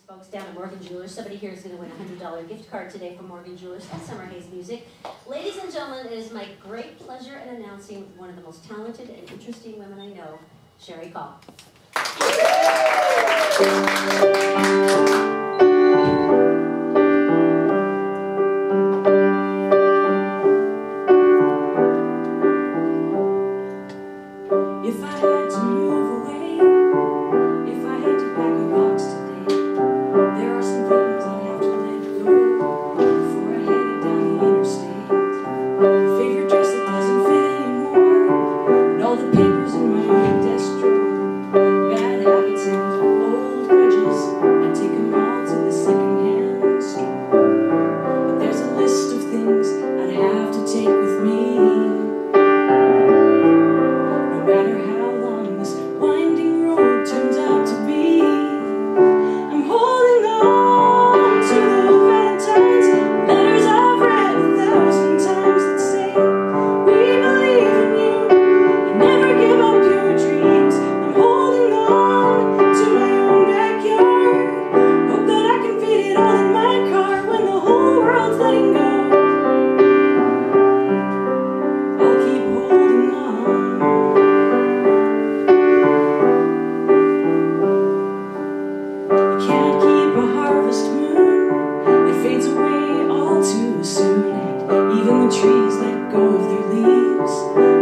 folks down at Morgan Jewelers. Somebody here is going to win a $100 gift card today from Morgan Jewelers and Summer Haze Music. Ladies and gentlemen, it is my great pleasure in announcing one of the most talented and interesting women I know, Cherie. If I had to move away, if I had to pack a box today, there are some things I'd have to let go before I headed down the interstate. A favorite dress that doesn't fit anymore, and all the papers in my desk drawer, bad habits and old grudges, I'd take them all to the second-hand store. But there's a list of things I'd have to take with me. No matter how long this winding road turns out to be, I'm holding on to the Valentine's letters I've read 1,000 times that say, we believe in you, and never give up your dreams. I'm holding on to my own backyard, hope that I can fit it all in my car when the whole world's letting go. I'll keep holding on. You can't keep a harvest moon, it fades away all too soon, and even the trees let go of their leaves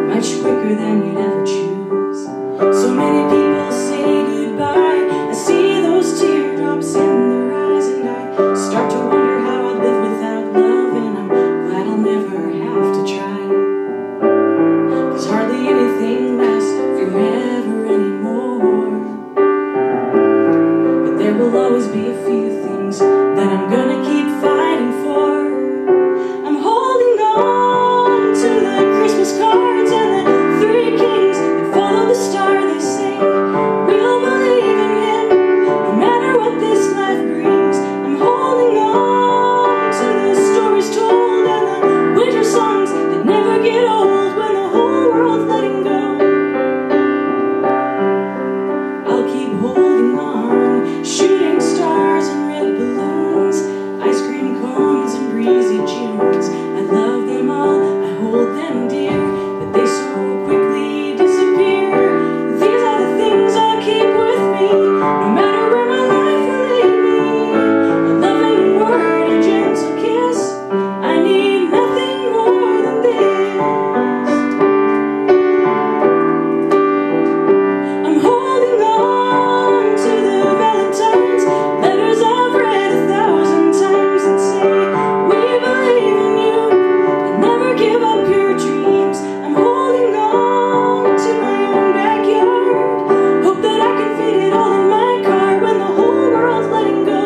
much quicker than you'd ever choose. So many people say goodbye, I see those teardrops in their eyes, and I start to wonder how I'd live without love, and I'm glad I'll never have to try. 'Cause hardly anything lasts forever anymore. But there will always be a few things that I'm gonna keep fighting for. I'm holding on to the Christmas cards and the 3 kings that follow the star. They say we'll believe in him no matter what this life brings. I'm holding on to the stories told and the winter songs that never get old when the whole world's letting go. I'll keep holding on, shooting stars and red balloons, ice cream cones and breezy Junes. I love them all, I hold them dear, but they so quickly disappear. These are the things I'll keep with me, no matter where my life will lead me. A loving word, a gentle kiss, I need nothing more than this. I'm holding on to the Valentine's letters I've read 1,000 times that say, we believe in you, and never give up your dreams. I'm holding on to my own backyard, hope that I can fit it all in my car when the whole world's letting go.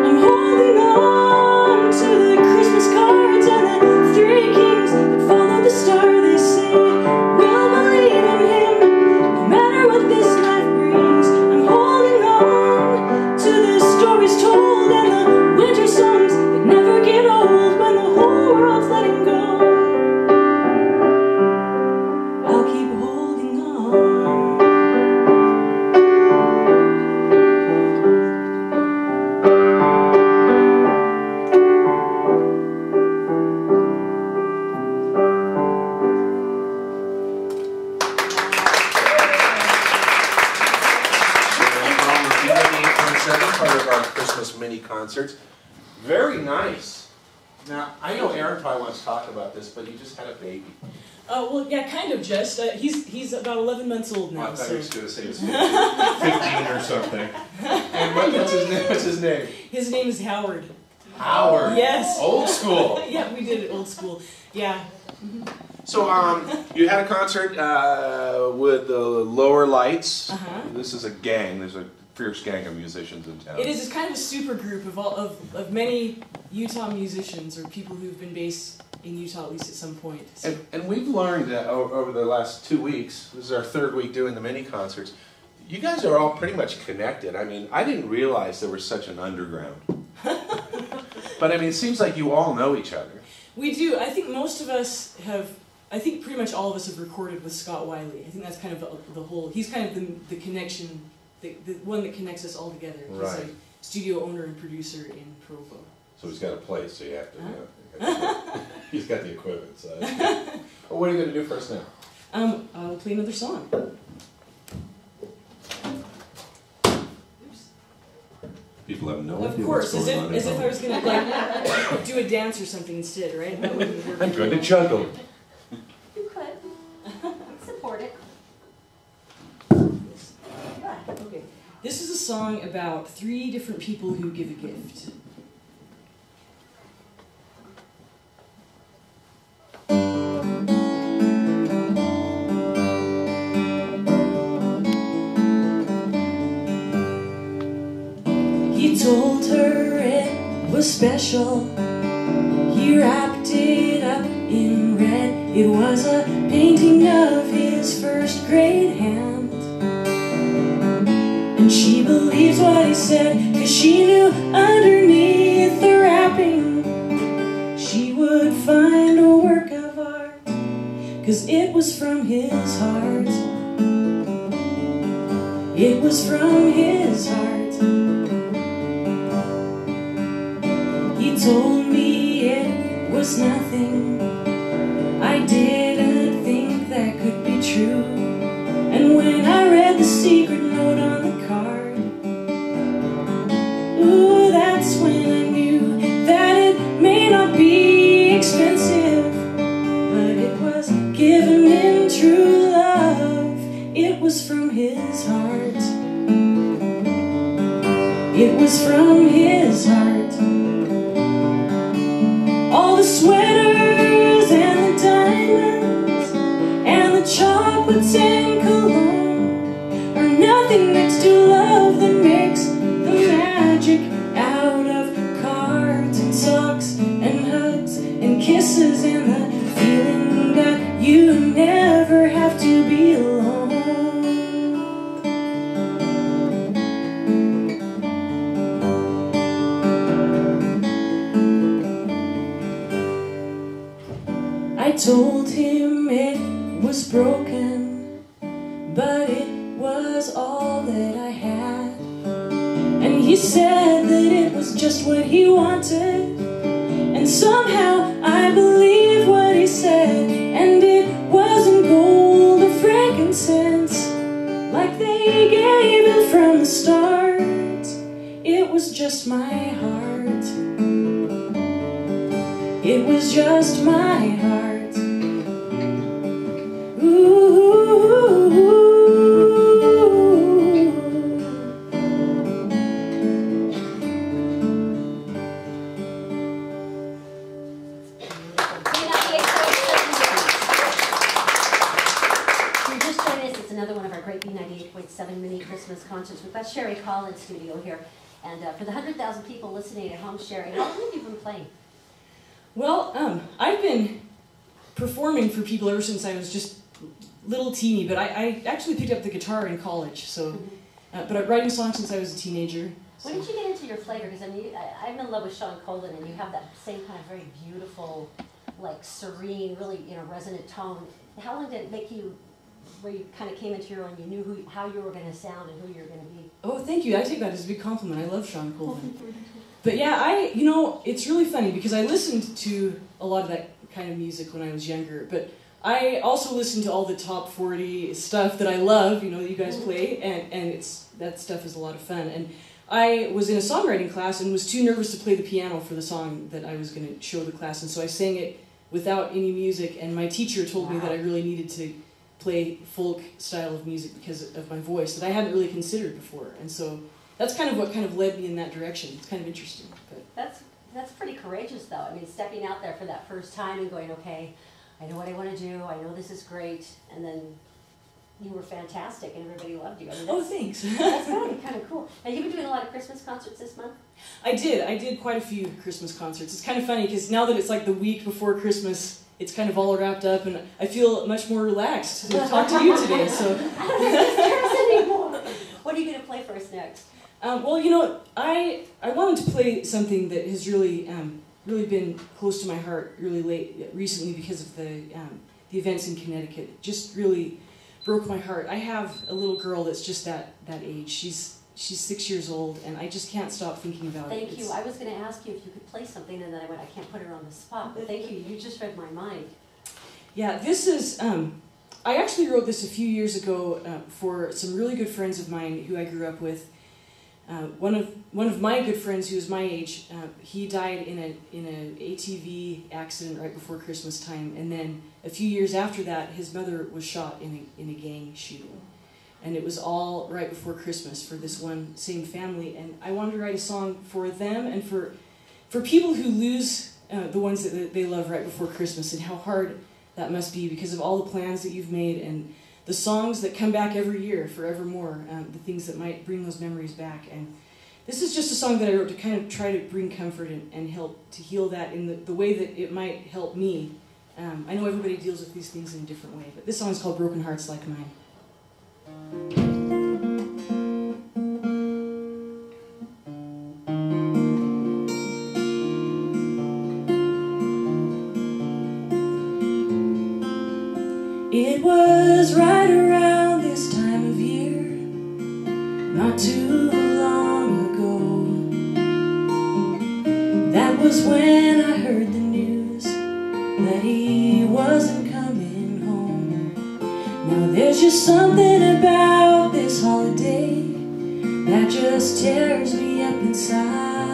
I'm holding on to the Christmas cards and the 3 kings that follow the star. They say we'll believe in him no matter what this life brings. I'm holding on to the stories told and the winter songs that never get old when the whole world's letting go. I'll keep holding on. Part of our Christmas mini concerts. Very nice. Now, I know Aaron probably wants to talk about this, but you just had a baby. Well, yeah, kind of just. He's about 11 months old now. I thought So he was going to say he was 15 or something. And what's his name? his name is Howard. Howard. Yes. Old school. Yeah, we did it old school. Yeah. So, you had a concert with the Lower Lights. This is a gang. There's a fierce gang of musicians in town. It is. It's kind of a super group of many Utah musicians or people who've been based in Utah at least at some point. So. And we've learned that over the last 2 weeks, this is our 3rd week doing the mini concerts, you guys are all pretty much connected. I mean, I didn't realize there was such an underground. But I mean, it seems like you all know each other. We do. I think most of us have, I think pretty much all of us have recorded with Scott Wiley. I think that's kind of the whole, he's kind of the connection the one that connects us all together. He's Right. a studio owner and producer in Provo. So he's got a place, so you have to, he's got the equipment, so. Well, what are you going to do for us now? I'll play another song. People have no Of idea course, what's as going on if at I home. was going to like do a dance or something instead, right? That wouldn't work I'm very going to well. juggle. You could. Support it. Okay. This is a song about 3 different people who give a gift. He told her it was special. He wrapped it up in red. It was a painting of his first grade hand. And she believes what he said, 'cause she knew underneath the wrapping she would find a work of art, 'cause it was from his heart. It was from his heart. He told me it was nothing. I didn't think that could be true. And when I read the secret note on the card, ooh, that's when I knew that it may not be expensive, but it was given in true love. It was from his heart. It was from his heart. All the sweaters and the diamonds and the chocolates and cologne are nothing next to love that makes the magic out of cards and socks and hugs and kisses and the feeling that you never have to be alone. I told him it was broken, but it was all that I had. And he said that it was just what he wanted, and somehow I believed what he said. And it wasn't gold or frankincense like they gave him from the start. It was just my heart. It was just my heart. Another one of our great B98.7 mini Christmas concerts. We've got Cherie in studio here. And for the 100,000 people listening at home, Cherie, how long have you been playing? Well, I've been performing for people ever since I was just little teeny, but I actually picked up the guitar in college, so, but I've been writing songs since I was a teenager. So. When did you get into your flavor? Because I mean, I'm in love with Sean Colden, and you have that same kind of very beautiful, like serene, really resonant tone. How long did it make you, where you kind of came into your own, you knew how you were going to sound and who you were going to be? Oh, thank you. I take that as a big compliment. I love Sean Colden. But yeah, it's really funny because I listened to a lot of that kind of music when I was younger, but I also listened to all the top 40 stuff that I love, that you guys play, and that stuff is a lot of fun. And I was in a songwriting class and was too nervous to play the piano for the song that I was going to show the class, and so I sang it without any music, and my teacher told me that I really needed to play folk style of music because of my voice that I hadn't really considered before, and so that's kind of what led me in that direction. It's kind of interesting. But that's pretty courageous, though. I mean, stepping out there for that first time and going, okay, I know what I want to do. I know this is great, and then you were fantastic, and everybody loved you. I mean, oh, thanks. That's kind of cool. Now, you've been doing a lot of Christmas concerts this month? I did quite a few Christmas concerts. It's kind of funny because now that it's like the week before Christmas, it's kind of all wrapped up, and I feel much more relaxed to talk to you today. So. What are you going to play for us next? Well, I wanted to play something that has really been close to my heart recently because of the events in Connecticut. Just really broke my heart. I have a little girl that's just that age. She's 6 years old, and I just can't stop thinking about it. Thank you. I was going to ask you if you could play something, and then I went, I can't put her on the spot. But thank you. You just read my mind. Yeah, this is. I actually wrote this a few years ago for some really good friends of mine who I grew up with. One of my good friends who was my age, he died in an ATV accident right before Christmas time, and then a few years after that, his mother was shot in a gang shooting, and it was all right before Christmas for this one same family. And I wanted to write a song for them and for people who lose the ones that they love right before Christmas, and how hard that must be because of all the plans that you've made and the songs that come back every year forevermore, the things that might bring those memories back. And this is just a song that I wrote to kind of try to bring comfort and help to heal that in the way that it might help me. I know everybody deals with these things in a different way, but this song is called Broken Hearts Like Mine. It was right around this time of year, not too long ago. That was when I heard the news that he wasn't coming home. Now there's just something about this holiday that just tears me up inside.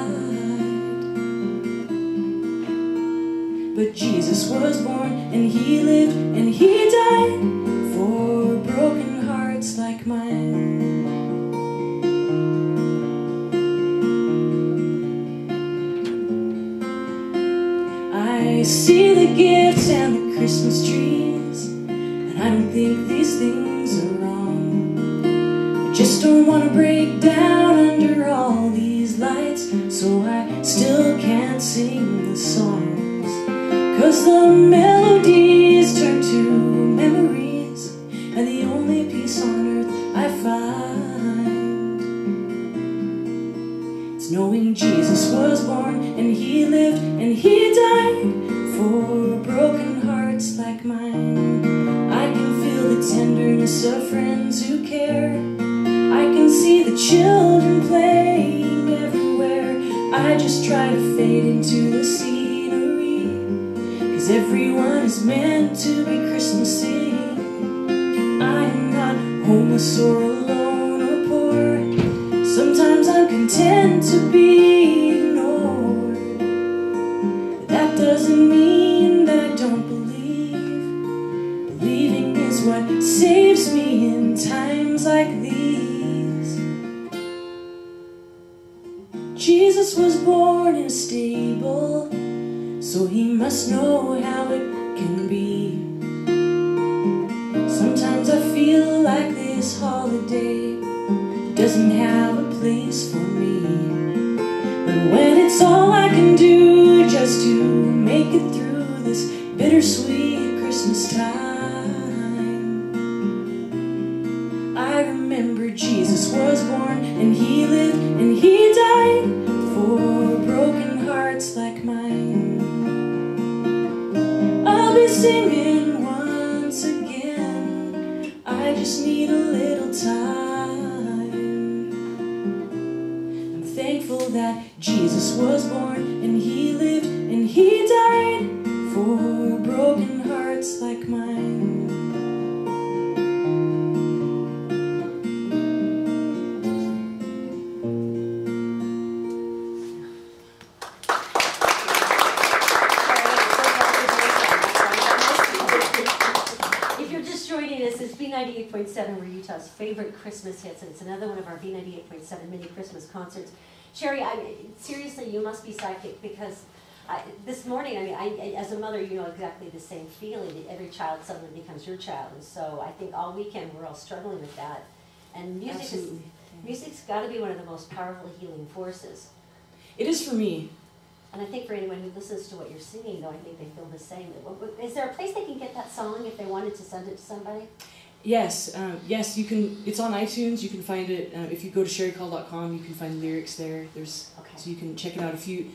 But Jesus was born, and he lived, and he died for broken hearts like mine. I see the gifts and the Christmas trees, and I don't think these things are wrong. I just don't want to break down under all these lights, so I still can't sing the songs. 'Cause the melodies turn to memories, and the only peace on earth I find is knowing Jesus was born, and he lived, and he died for broken hearts like mine. I can feel the tenderness of friends who care. I can see the children playing everywhere. I just try to fade into the scenery, 'cause everyone is meant to be Christmassy. I'm not homeless or alone or poor. Sometimes I'm content to be ignored. But that doesn't mean that I don't believe. Believing is what saves me in times like these. Jesus was born in a stable, so he must know how it can be. Sometimes I feel like this holiday doesn't have a place for me. But when it's all I can do just to make it through this bittersweet Christmas time, I remember Jesus was born, and he lived, and he died for broken hearts like mine. I'll be singing once again, I just need a little time. I'm thankful that Jesus was born, and he lived, and he died for broken hearts like mine. This is B98.7, we're Utah's favorite Christmas hits, and it's another one of our B98.7 mini Christmas concerts. Cherie, seriously, you must be psychic, because this morning, as a mother, you know exactly the same feeling. Every child suddenly becomes your child, and so I think all weekend we're all struggling with that. And music's got to be one of the most powerful healing forces. It is for me. And I think for anyone who listens to what you're singing, though, I think they feel the same. Is there a place they can get that song if they wanted to send it to somebody? Yes, yes, you can. It's on iTunes. You can find it if you go to cherriecall.com. You can find lyrics there. So you can check it out. If you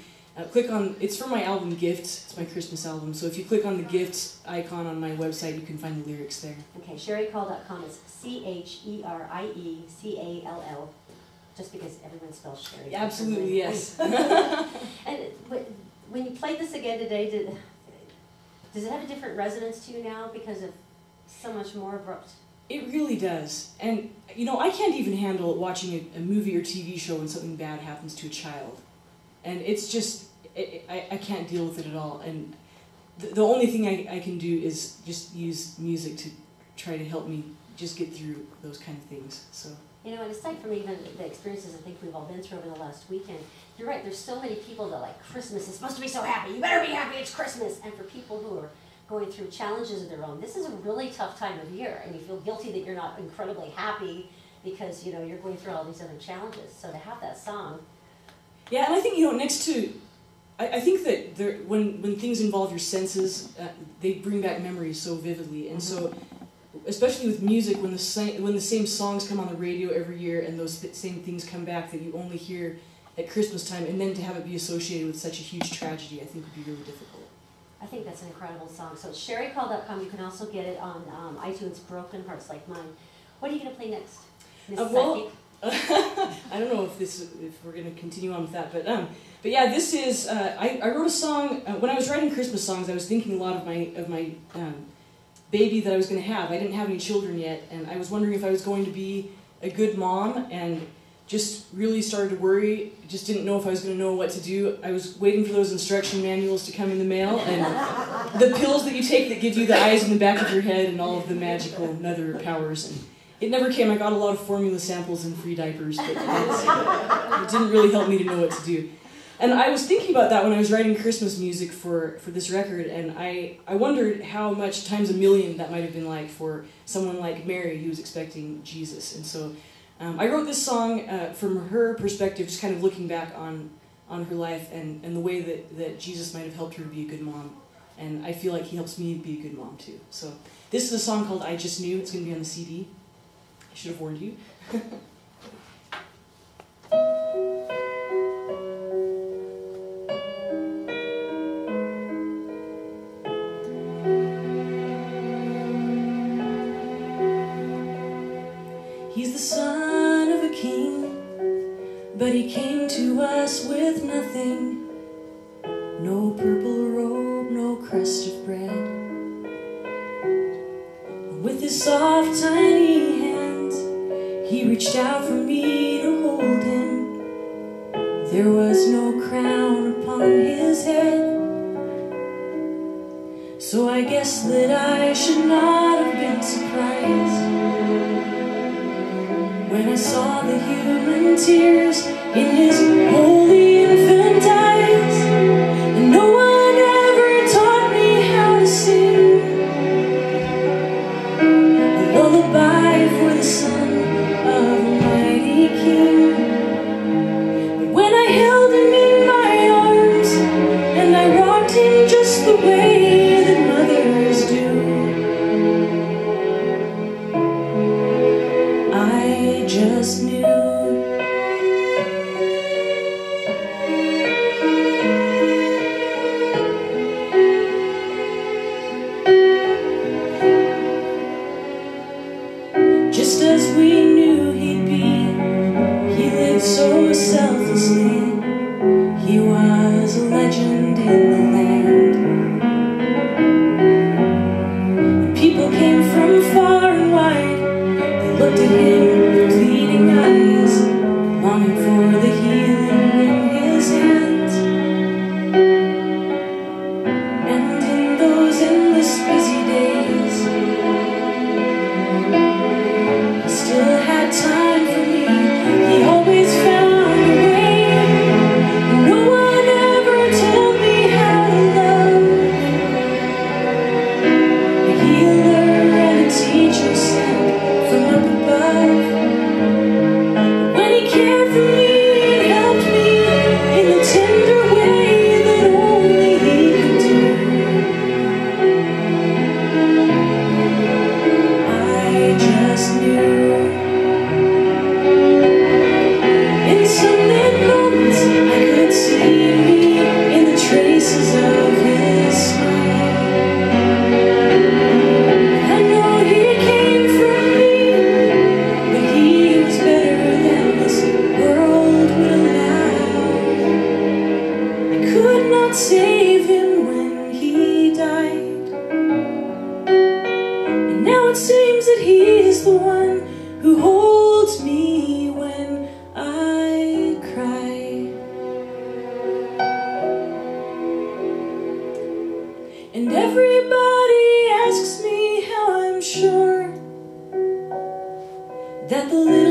click on, it's from my album Gifts, it's my Christmas album, so if you click on the Gifts icon on my website, you can find the lyrics there. Okay, CherieCall.com is CherieCall, just because everyone spells Cherie. Absolutely, yes. And when you played this again today, does it have a different resonance to you now because of so much more abrupt? It really does. And, you know, I can't even handle watching a movie or TV show when something bad happens to a child. And it's just, I can't deal with it at all. And the only thing I can do is just use music to try to help me just get through those kind of things. So. You know, and aside from even the experiences I think we've all been through over the last weekend, you're right, there's so many people that like, Christmas is supposed to be so happy, you better be happy, it's Christmas. And for people who are going through challenges of their own, this is a really tough time of year, and you feel guilty that you're not incredibly happy because, you know, you're going through all these other challenges. So to have that song. Yeah, and I think, you know, next to, I think that when things involve your senses, they bring back memories so vividly, and so, especially with music, when the same songs come on the radio every year and those same things come back that you only hear at Christmas time, and then to have it be associated with such a huge tragedy, I think would be really difficult. I think that's an incredible song. So it's CherieCall.com. You can also get it on iTunes, Broken Hearts Like Mine. What are you going to play next, Miss Well, I don't know if we're going to continue on with that, but yeah, this is, I wrote a song, when I was writing Christmas songs, I was thinking a lot of my baby that I was going to have. I didn't have any children yet, and I was wondering if I was going to be a good mom, and just really started to worry, just didn't know if I was going to know what to do. I was waiting for those instruction manuals to come in the mail, and the pills that you take that give you the eyes in the back of your head and all of the magical nether powers, and it never came. I got a lot of formula samples and free diapers, but it didn't really help me to know what to do. And I was thinking about that when I was writing Christmas music for this record, and I wondered how much times a million that might have been like for someone like Mary who was expecting Jesus. And so I wrote this song from her perspective, just kind of looking back on her life and the way that Jesus might have helped her to be a good mom. And I feel like he helps me be a good mom too. So this is a song called I Just Knew. It's going to be on the CD. I should have warned you. He's the son of a king, but he came to us with nothing. No purple robe, no crust of bread. With his soft, tiny hands, he reached out for me to hold him. There was no crown upon his head, so I guess that I should not have been surprised when I saw the human tears in his holy infant eyes. And no one ever taught me how to sing a lullaby for the son of a mighty king. But when I held him in my arms and I rocked him just the way that mothers do, I just knew. Just as we knew he'd be, he lived so selflessly. He was a legend in the land. And people came from far and wide. They looked at him with pleading eyes, longing for the healing in his hands. And in those endless busy days, he still had time for me. He always found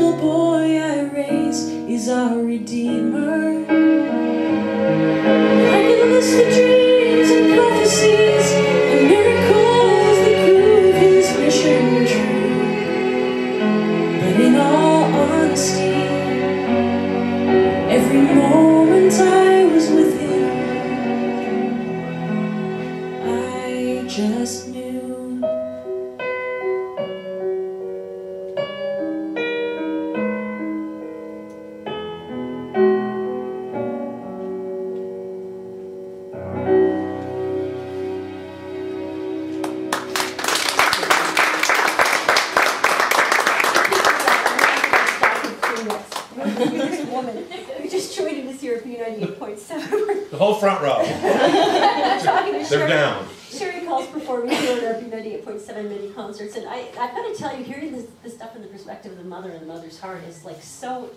little boy I raised is our Redeemer. I could list the dreams and prophecies and miracles that prove his mission true. But in all honesty, every moment I was with him, I just knew. You're just joining us here at B98.7. The whole front row. Talking to They're Cherie. down. Cherie calls performing here at our B98.7 mini concerts, and I've got to tell you, hearing this stuff from the perspective of the mother and the mother's heart is like so,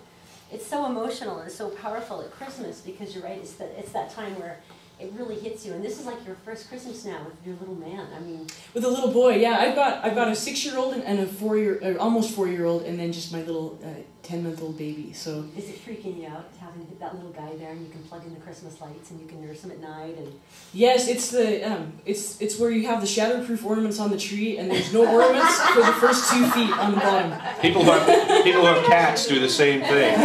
it's so emotional and so powerful at Christmas, because you're right, it's that time where it really hits you, and this is like your first Christmas now with your little man. I mean, with a little boy, yeah. I've got a 6-year-old and a almost 4-year-old, and then just my little 10-month-old baby. So is it freaking you out having that little guy there, and you can plug in the Christmas lights, and you can nurse him at night? And yes, it's the it's where you have the shatterproof ornaments on the tree, and there's no ornaments for the first 2 feet on the bottom. People who have cats do the same thing.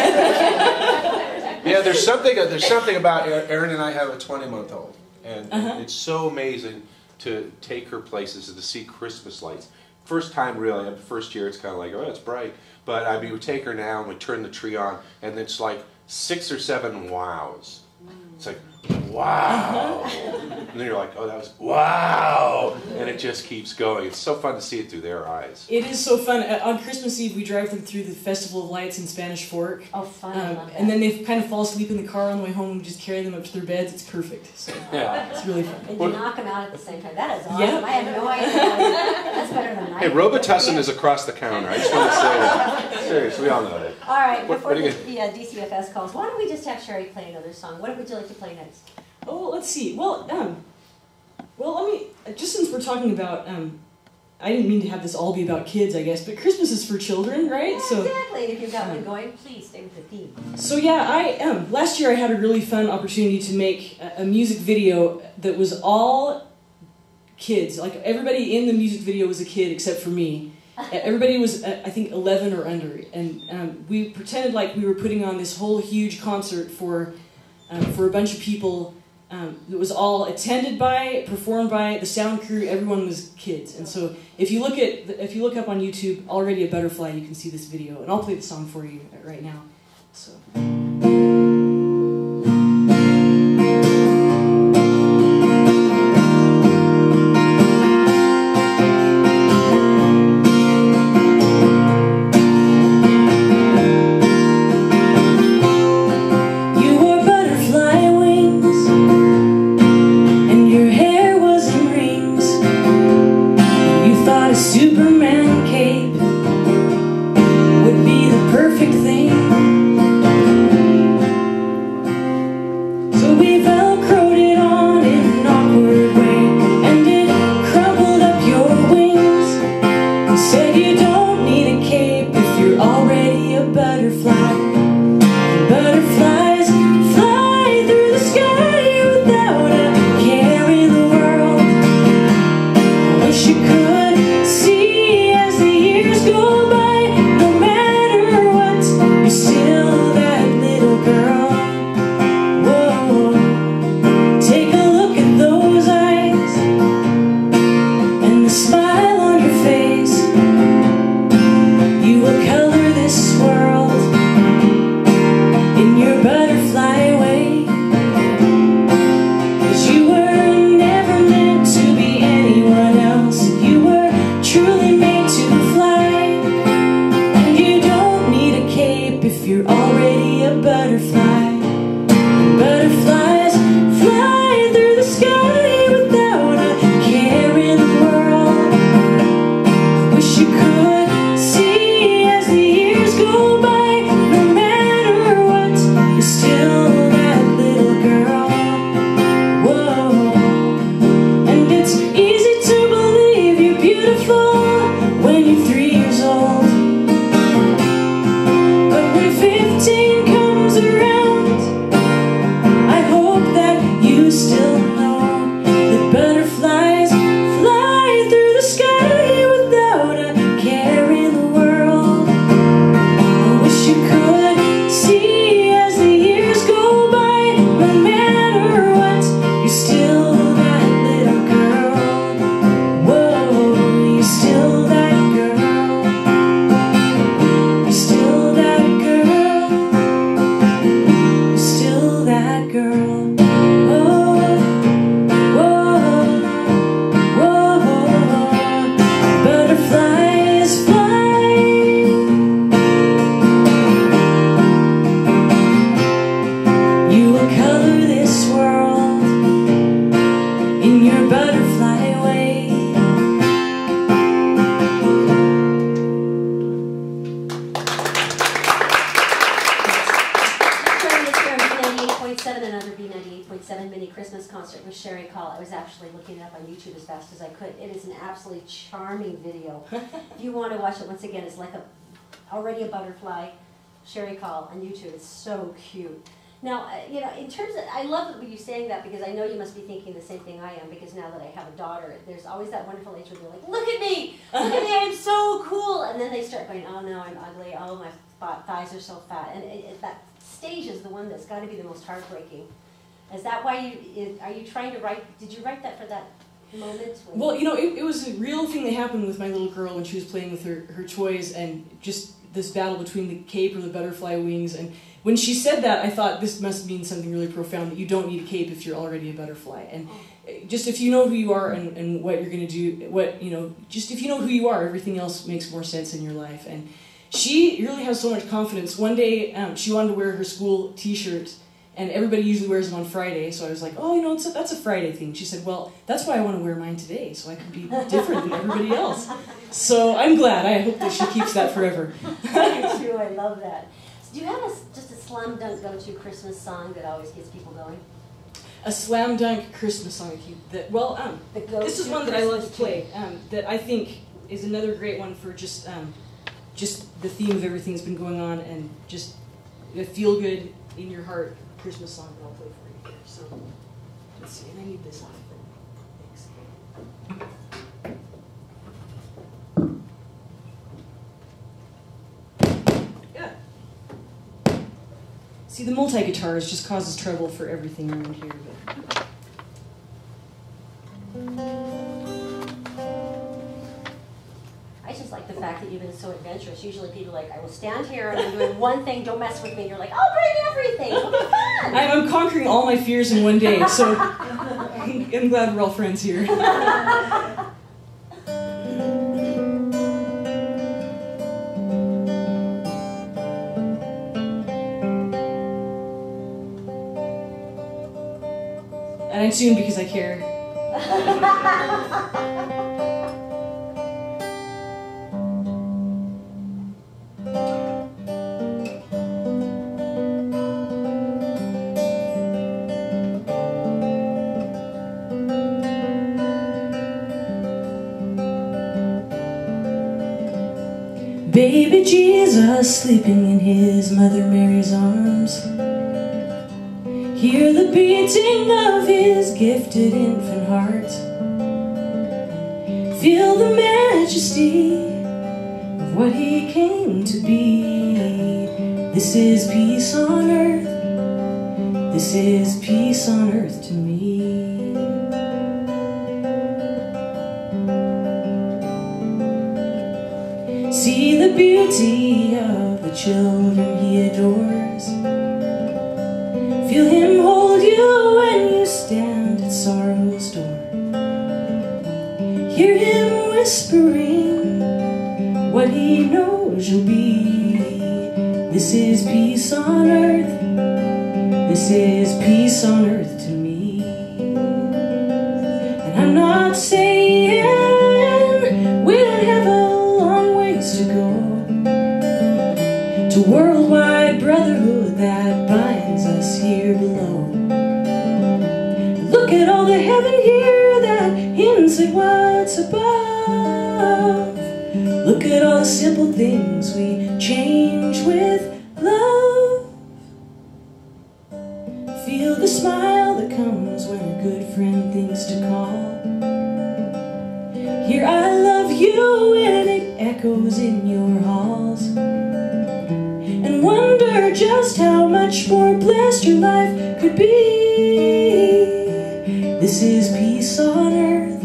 Yeah, there's something about Erin and I have a 20-month-old, and it's so amazing to take her places and to see Christmas lights. First time, really, the first year it's kind of like, oh, it's bright, but I mean, we take her now and we turn the tree on, and it's like 6 or 7 wows. It's like, wow, and then you're like, oh, that was wow, and it just keeps going. It's so fun to see it through their eyes. It is so fun. On Christmas Eve, we drive them through the Festival of Lights in Spanish Fork. Oh, fun! I love that. And then they kind of fall asleep in the car on the way home. We just carry them up to their beds. It's perfect. So Yeah, it's really fun. And you knock them out at the same time. That is awesome. Yeah. I have no idea. That's better than Hey, Robitussin is across the counter. I just want to say that. Seriously, we all know that. All right, before what the DCFS calls, why don't we just have Cherie play another song? What would you like to play next? Oh, let's see. Well, let me, just since we're talking about, I didn't mean to have this all be about kids, I guess, but Christmas is for children, right? Yeah, So exactly. If you've got one going, please stay with the theme. So yeah, last year I had a really fun opportunity to make a music video that was all kids. Like, everybody in the music video was a kid except for me. Everybody was, I think, 11 or under, and we pretended like we were putting on this whole huge concert for a bunch of people. It was all attended by, performed by the sound crew. Everyone was kids, and so if you look up on YouTube, Already a Butterfly, you can see this video, and I'll play the song for you right now. So. Superman cape would be the perfect thing. So we velcroed it on in an awkward way, and it crumpled up your wings. We said you don't need a cape if you're already a butterfly. And butterflies fly through the sky without a care in the world. I wish you could see as the years go by, no matter what, you're still that little girl. Whoa, take a look at those eyes and the smile on your face. You will color this world in your butterfly way, 'cause you were never meant to be anyone else. You were truly made to fly, and you don't need a cape if you're already a butterfly. And butterflies fly through the sky without a care in the world. I wish you could see as the years go by, no matter what, you're still that little girl. Whoa, and it's easy to believe you're beautiful when you're 3 years old. painting comes around, I hope that you still know that butterflies fly through the sky without a care in the world. I wish you could see as the years go by, no matter what, you're still that little girl. Whoa, you're still that girl. You're still that girl. You're still that girl. Whoa, whoa, whoa. Butterflies fly. You will color this world in your butterfly way. During this year, B98.7, another B98.7 mini Christmas concert with Cherie Call. I was actually looking it up on YouTube as fast as I could. It is an absolutely charming video. If you want to watch it, once again, it's like already a butterfly. Cherie Call on YouTube. It's so cute. Now, you know, in terms of, I love you saying that because I know you must be thinking the same thing I am, because now that I have a daughter, there's always that wonderful age where they're like, look at me, I'm so cool. And then they start going, oh no, I'm ugly, oh my thighs are so fat. And that stage is the one that's got to be the most heartbreaking. Is that why are you trying to write, did you write that for that moment? Well, you know, it was a real thing that happened with my little girl when she was playing with her toys, and just this battle between the cape or the butterfly wings. And when she said that, I thought this must mean something really profound, that you don't need a cape if you're already a butterfly. And just if you know who you are and what you're going to do, just if you know who you are, everything else makes more sense in your life. And she really has so much confidence. One day, she wanted to wear her school t-shirt, and everybody usually wears them on Friday, so I was like, oh, you know, that's a Friday thing. She said, well, that's why I want to wear mine today, so I can be different than everybody else. So I'm glad. I hope that she keeps that forever. I do too, I love that. So do you have just a slam dunk go-to Christmas song that always gets people going? A slam dunk Christmas song this is one that I love to play, that I think is another great one for just the theme of everything that's been going on, and just a feel-good, in your heart Christmas song that I'll play for you here. So, let's see, and I need this off. Thanks. Yeah. See, the multi-guitars just causes trouble for everything around here. But. I just like the fact that you've been so adventurous. Usually people are like, I will stand here and I'm doing one thing, don't mess with me. You're like, I'll bring everything, it'll be fun. I'm conquering all my fears in one day, so I'm glad we're all friends here. And I tune because I care. Baby Jesus sleeping in his Mother Mary's arms. Hear the beating of his gifted infant heart. Feel the majesty of what he came to be. This is peace on earth. This is peace on earth to me. See the beauty of the children he adores. Feel him hold you when you stand at sorrow's door. Hear him whispering what he knows you'll be. This is peace on earth. This is peace on earth to me. And I'm not saying we don't have a long ways to go to worldwide brotherhood that binds us here below. Look at all the heaven here that hints at what's above. Look at all the simple things we change with love. the smile that comes when a good friend thinks to call. Hear I love you and it echoes in your halls. And wonder just how much more blessed your life could be. This is peace on earth.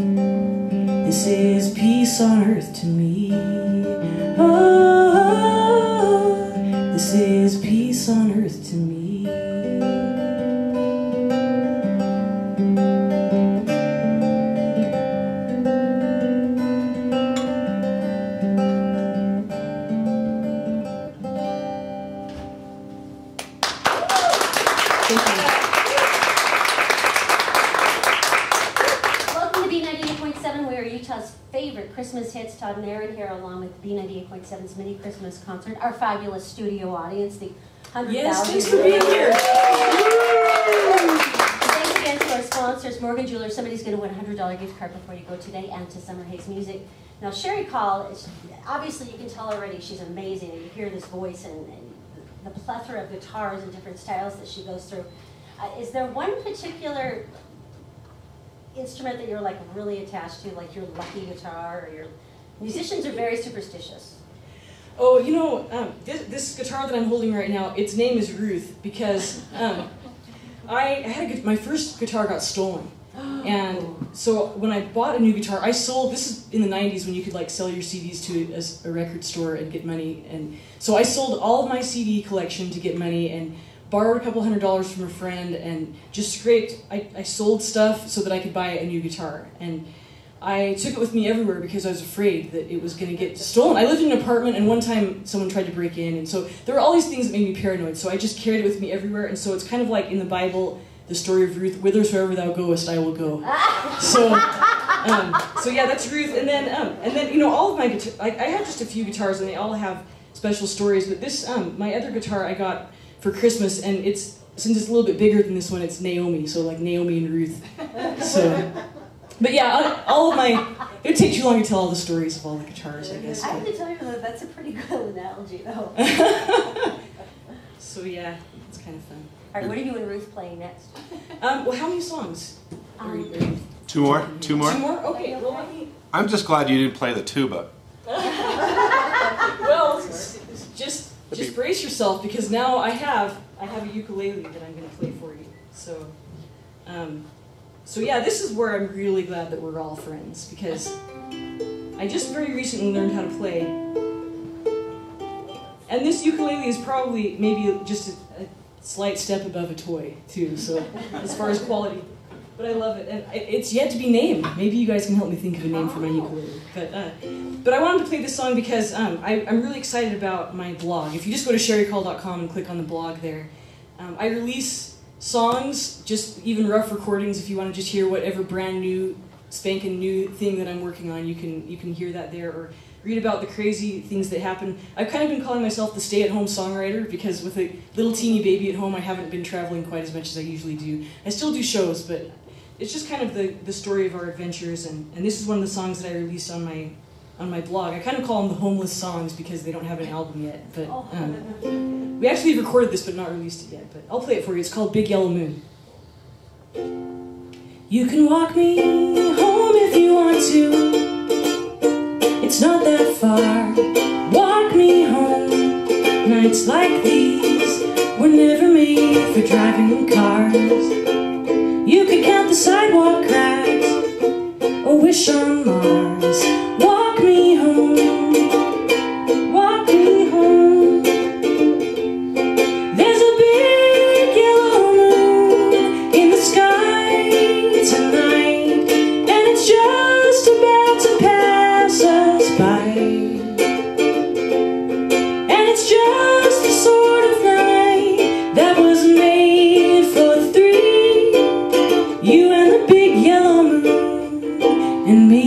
This is peace on earth to me. Oh, this is peace on earth to me. Welcome to B98.7. We are Utah's favorite Christmas hits. Todd and Aaron here along with B98.7's mini Christmas concert. Our fabulous studio audience, the 100,000. Yes, thanks for being here. Thanks again to our sponsors, Morgan Jewelers. Somebody's going to win a $100 gift card before you go today, and to Summer Hayes Music. Now, Cherie Call, obviously you can tell already she's amazing, and you hear this voice and the plethora of guitars and different styles that she goes through. Is there one particular instrument that you're like really attached to, like your lucky guitar, or your musicians are very superstitious? Oh, you know, this guitar that I'm holding right now, its name is Ruth, because I had my first guitar got stolen. And so when I bought a new guitar, I sold, this is in the 90s when you could like sell your CDs to a record store and get money. And so I sold all of my CD collection to get money and borrowed a couple $100 from a friend and just scraped, I sold stuff so that I could buy a new guitar. And I took it with me everywhere because I was afraid that it was going to get stolen. I lived in an apartment and one time someone tried to break in, and so there were all these things that made me paranoid, so I just carried it with me everywhere. And so it's kind of like in the Bible, the story of Ruth, whithersoever thou goest, I will go. So yeah, that's Ruth. And then you know, all of my guitars, I have just a few guitars and they all have special stories, but this, my other guitar I got for Christmas, and since it's a little bit bigger than this one, it's Naomi, so like Naomi and Ruth. So, but yeah, all of my, it would take too long to tell all the stories of all the guitars, I guess. I have to tell you that that's a pretty good analogy, though. So yeah, it's kind of fun. All right, what are you and Ruth playing next? Well, how many songs? Two more? Two more? Okay, well, let me... I'm just glad you didn't play the tuba. Well, just brace yourself, because now I have a ukulele that I'm going to play for you. So, so yeah, this is where I'm really glad that we're all friends, because I just very recently learned how to play. And this ukulele is probably maybe just a slight step above a toy, too, so as far as quality. But I love it, and it's yet to be named. Maybe you guys can help me think of a name for my ukulele. But I wanted to play this song because I'm really excited about my blog. If you just go to cherriecall.com and click on the blog there, I release songs, just even rough recordings. If you want to just hear whatever brand new, spanking new thing that I'm working on, you can hear that there, or read about the crazy things that happen. I've kind of been calling myself the stay-at-home songwriter, because with a little teeny baby at home, I haven't been traveling quite as much as I usually do. I still do shows, but it's just kind of the story of our adventures, and this is one of the songs that I released on my blog. I kind of call them the homeless songs because they don't have an album yet, but we actually have recorded this but not released it yet, but I'll play it for you. It's called Big Yellow Moon. You can walk me home if you want to. It's not that far. Walk me home. Nights like these were never made for driving cars. You could count the sidewalk cracks or wish on Mars. Walk me home. Walk me home. There's a big yellow moon in the sky tonight, and it's just about to pass us by. And it's just the sort of night that was made for three, you and the big yellow moon and me.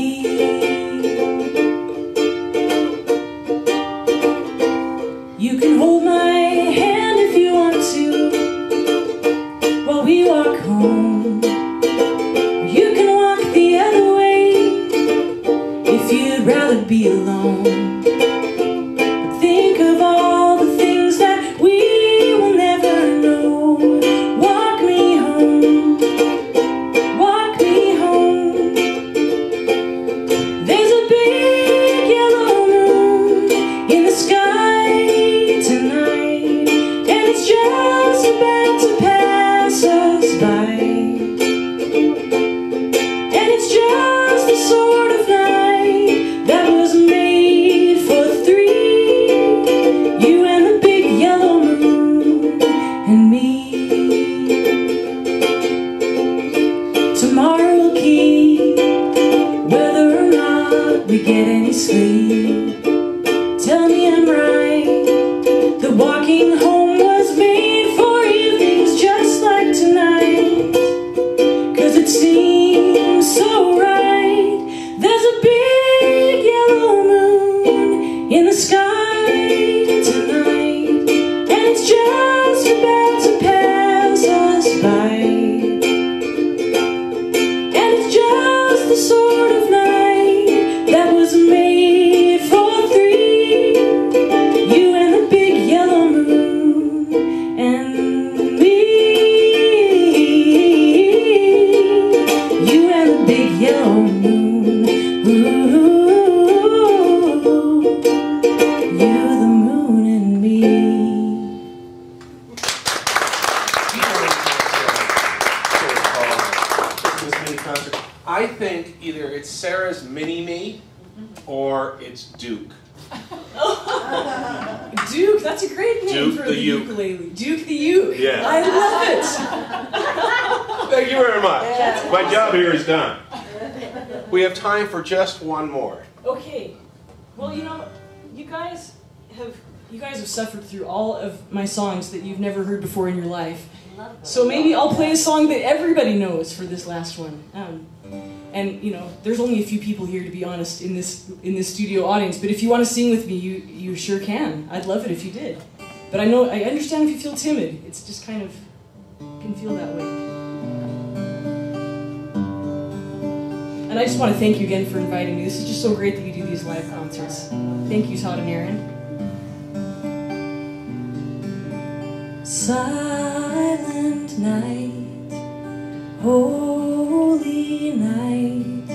walking home was made for evenings just like tonight, 'cause it seems so right. There's a big yellow moon in the sky tonight, and it's just about to pass us by. And it's just the sort of night that was made for three, you and the big yellow moon and me. You and the big yellow moon. Ooh, you, the moon, and me. I think either it's Sarah's mini-me or it's Duke. Duke, that's a great name Duke for the the uke. ukulele. Duke the uke. Yeah. I love it. Thank you very much. My job here is done. We have time for just one more. Okay. Well, you know, you guys have suffered through all of my songs that you've never heard before in your life. So maybe I'll play a song that everybody knows for this last one. And you know, there's only a few people here, to be honest, in this studio audience. But if you want to sing with me, you sure can. I'd love it if you did. But I understand if you feel timid. It's just kind of can feel that way. And I just want to thank you again for inviting me. This is just so great that you do these live concerts. Thank you, Todd and Aaron. Silent night, holy night,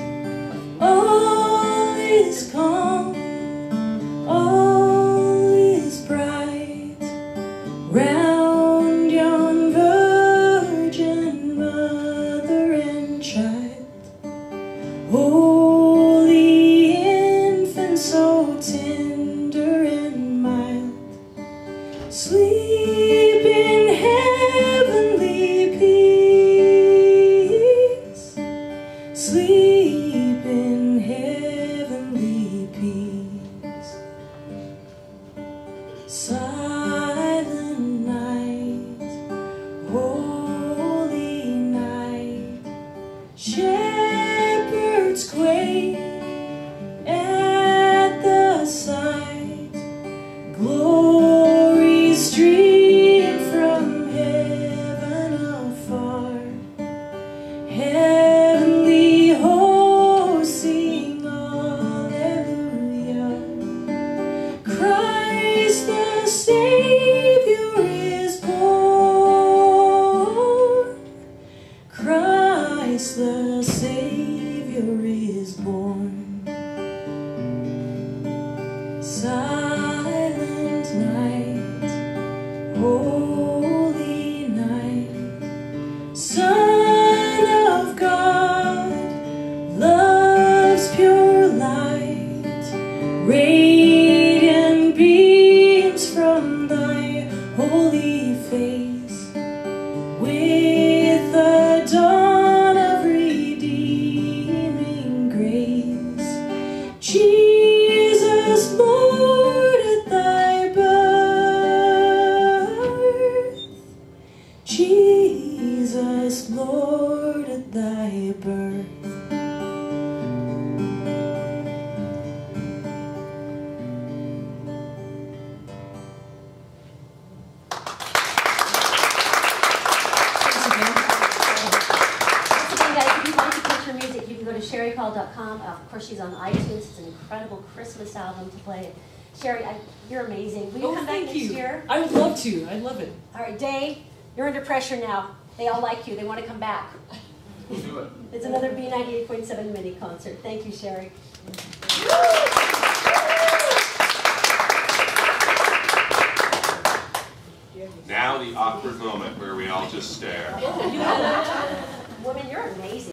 all is calm, all is bright, round yon virgin mother and child, holy infant so tender and mild, sleep in heavenly peace, sleep in heavenly peace. Silent night, holy night, shepherds quake at the sight, glory stream from heaven afar, heavenly hosts sing Alleluia. Christ the Savior is born, Christ the Savior is born. Silent night, holy night, Son of God, love's pure light, radiant beams from thy holy face, with the dawn of redeeming grace. Jesus, Lord, at thy birth, Jesus, Lord, at thy birth. Once again, guys, if you'd like to catch her music, you can go to CherrieCall.com. Of course, she's on iTunes. It's an incredible Christmas album to play. Cherie, you're amazing. Will you come back next year? I would love to. I'd love it. All right, Dave, you're under pressure now. They all like you. They want to come back. We'll do it. It's another B98.7 mini concert. Thank you, Cherie. Now the awkward moment where we all just stare. Woman, you're amazing.